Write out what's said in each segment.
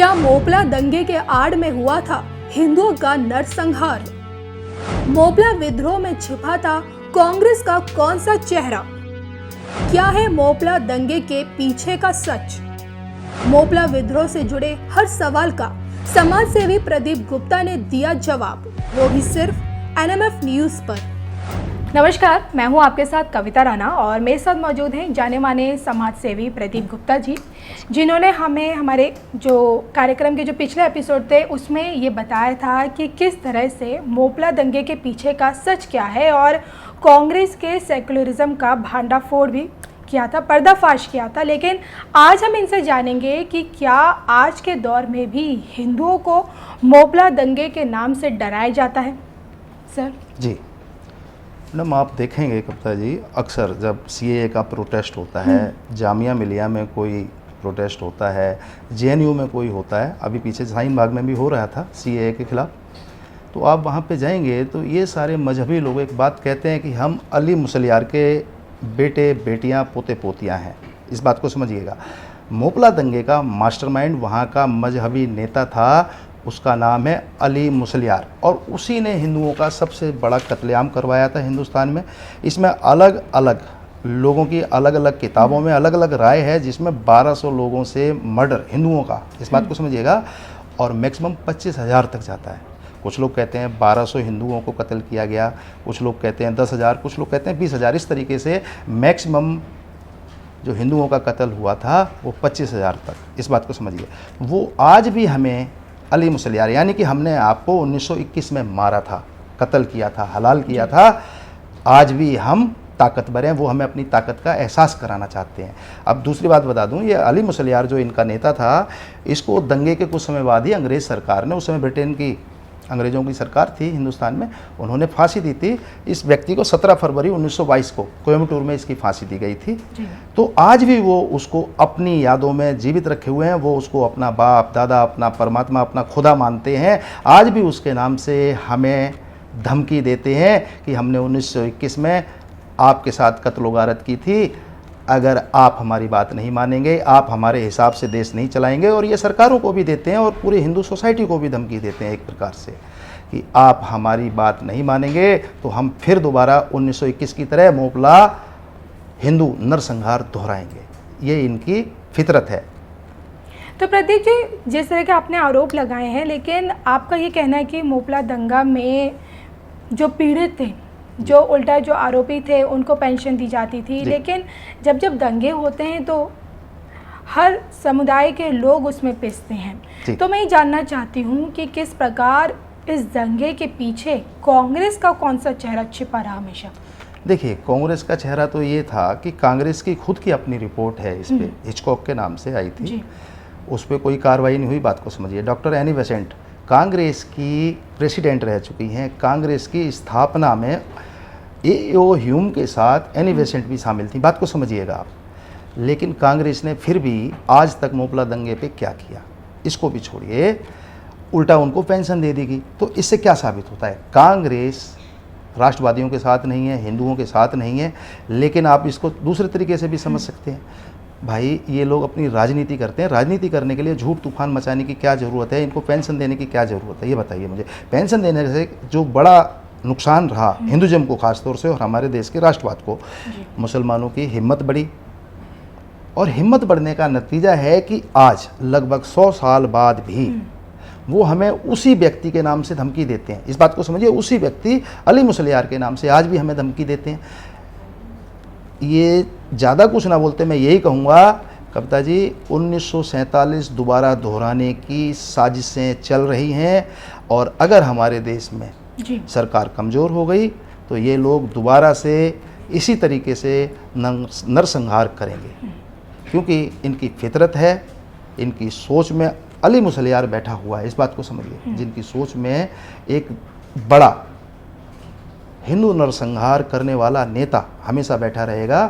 क्या मोपला दंगे के आड़ में हुआ था हिंदुओं का नरसंहार? मोपला विद्रोह में छिपा था कांग्रेस का कौन सा चेहरा? क्या है मोपला दंगे के पीछे का सच? मोपला विद्रोह से जुड़े हर सवाल का समाज सेवी प्रदीप गुप्ता ने दिया जवाब, वो भी सिर्फ एनएमएफ न्यूज पर। नमस्कार, मैं हूं आपके साथ कविता राणा और मेरे साथ मौजूद हैं जाने माने समाज सेवी प्रदीप गुप्ता जी, जिन्होंने हमें हमारे जो कार्यक्रम के जो पिछले एपिसोड थे उसमें ये बताया था कि किस तरह से मोपला दंगे के पीछे का सच क्या है और कांग्रेस के सेकुलरिज्म का भांडाफोड़ भी किया था, पर्दाफाश किया था। लेकिन आज हम इनसे जानेंगे कि क्या आज के दौर में भी हिंदुओं को मोपला दंगे के नाम से डराया जाता है? सर जी मैडम, आप देखेंगे कविता जी, अक्सर जब सीएए का प्रोटेस्ट होता है, जामिया मिलिया में कोई प्रोटेस्ट होता है, जेएनयू में कोई होता है, अभी पीछे शाहीन बाग में भी हो रहा था सीएए के खिलाफ, तो आप वहाँ पे जाएंगे तो ये सारे मजहबी लोग एक बात कहते हैं कि हम अली मुसलियार के बेटे बेटियाँ पोते पोतियाँ हैं। इस बात को समझिएगा। मोपला दंगे का मास्टरमाइंड वहाँ का मजहबी नेता था, उसका नाम है अली मुसलियार, और उसी ने हिंदुओं का सबसे बड़ा कत्लेआम करवाया था हिंदुस्तान में। इसमें अलग अलग लोगों की अलग अलग किताबों में अलग अलग राय है, जिसमें 1200 लोगों से मर्डर हिंदुओं का, इस बात को समझिएगा, और मैक्सिमम 25,000 तक जाता है। कुछ लोग कहते हैं 1200 हिंदुओं को कत्ल किया गया, कुछ लोग कहते हैं 10,000, कुछ लोग कहते हैं 20,000। इस तरीके से मैक्सिमम जो हिंदुओं का कत्ल हुआ था वो 25,000 तक, इस बात को समझिए। वो आज भी हमें अली मुसलियार, यानी कि हमने आपको 1921 में मारा था, कत्ल किया था, हलाल किया था, आज भी हम ताकतवर हैं, वो हमें अपनी ताकत का एहसास कराना चाहते हैं। अब दूसरी बात बता दूं, ये अली मुसलियार जो इनका नेता था, इसको दंगे के कुछ समय बाद ही अंग्रेज़ सरकार ने, उस समय ब्रिटेन की अंग्रेज़ों की सरकार थी हिंदुस्तान में, उन्होंने फांसी दी थी। इस व्यक्ति को 17 फरवरी 1922 को कोयम्बटूर में इसकी फांसी दी गई थी। तो आज भी वो उसको अपनी यादों में जीवित रखे हुए हैं, वो उसको अपना बाप दादा, अपना परमात्मा, अपना खुदा मानते हैं। आज भी उसके नाम से हमें धमकी देते हैं कि हमने 1921 में आपके साथ कत्ल गारत की थी, अगर आप हमारी बात नहीं मानेंगे, आप हमारे हिसाब से देश नहीं चलाएंगे। और ये सरकारों को भी देते हैं और पूरी हिंदू सोसाइटी को भी धमकी देते हैं एक प्रकार से कि आप हमारी बात नहीं मानेंगे तो हम फिर दोबारा 1921 की तरह मोपला हिंदू नरसंहार दोहराएंगे। ये इनकी फितरत है। तो प्रदीप जी, जिस तरह के आपने आरोप लगाए हैं, लेकिन आपका ये कहना है कि मोपला दंगा में जो पीड़ित थे, जो उल्टा जो आरोपी थे, उनको पेंशन दी जाती थी, लेकिन जब जब दंगे होते हैं तो हर समुदाय के लोग उसमें पिसते हैं। तो मैं ये जानना चाहती हूँ कि किस प्रकार इस दंगे के पीछे कांग्रेस का कौन सा चेहरा छिपा रहा हमेशा? देखिए, कांग्रेस का चेहरा तो ये था कि कांग्रेस की खुद की अपनी रिपोर्ट है, इस पे हिचकॉक के नाम से आई थी, उस पर कोई कार्रवाई नहीं हुई। बात को समझिए। डॉक्टर एनी बेसेंट कांग्रेस की प्रेसिडेंट रह चुकी हैं। कांग्रेस की स्थापना में ए.ओ. ह्यूम के साथ एनी बेसेंट भी शामिल थी। बात को समझिएगा आप। लेकिन कांग्रेस ने फिर भी आज तक मोपला दंगे पे क्या किया, इसको भी छोड़िए, उल्टा उनको पेंशन दे दी गई। तो इससे क्या साबित होता है? कांग्रेस राष्ट्रवादियों के साथ नहीं है, हिंदुओं के साथ नहीं है। लेकिन आप इसको दूसरे तरीके से भी समझ सकते हैं। भाई, ये लोग अपनी राजनीति करते हैं, राजनीति करने के लिए झूठ तूफान मचाने की क्या ज़रूरत है? इनको पेंशन देने की क्या ज़रूरत है? ये बताइए मुझे। पेंशन देने से जो बड़ा नुकसान रहा हिंदुज़म को खासतौर से और हमारे देश के राष्ट्रवाद को, मुसलमानों की हिम्मत बढ़ी, और हिम्मत बढ़ने का नतीजा है कि आज लगभग 100 साल बाद भी वो हमें उसी व्यक्ति के नाम से धमकी देते हैं। इस बात को समझिए, उसी व्यक्ति अली मुसलियार के नाम से आज भी हमें धमकी देते हैं। ये ज़्यादा कुछ ना बोलते मैं यही कहूँगा कविता जी, 1947 दोबारा दोहराने की साजिशें चल रही हैं, और अगर हमारे देश में सरकार कमज़ोर हो गई तो ये लोग दोबारा से इसी तरीके से नरसंहार करेंगे, क्योंकि इनकी फितरत है, इनकी सोच में अली मुसलियार बैठा हुआ है। इस बात को समझिए, जिनकी सोच में एक बड़ा हिंदू नरसंहार करने वाला नेता हमेशा बैठा रहेगा,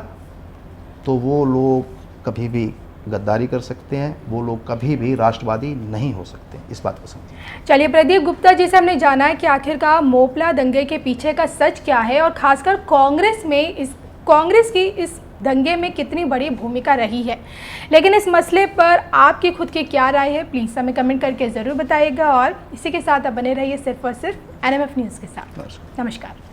तो वो लोग कभी भी गद्दारी कर सकते हैं, वो लोग कभी भी राष्ट्रवादी नहीं हो सकते। इस बात को समझिए। चलिए, प्रदीप गुप्ता जी से हमने जाना है कि आखिरकार मोपला दंगे के पीछे का सच क्या है, और खासकर कांग्रेस में कांग्रेस की इस दंगे में कितनी बड़ी भूमिका रही है। लेकिन इस मसले पर आपकी खुद की क्या राय है, प्लीज़ हमें कमेंट करके ज़रूर बताइएगा। और इसी के साथ आप बने रहिए सिर्फ और सिर्फ NMF न्यूज़ के साथ। नमस्कार।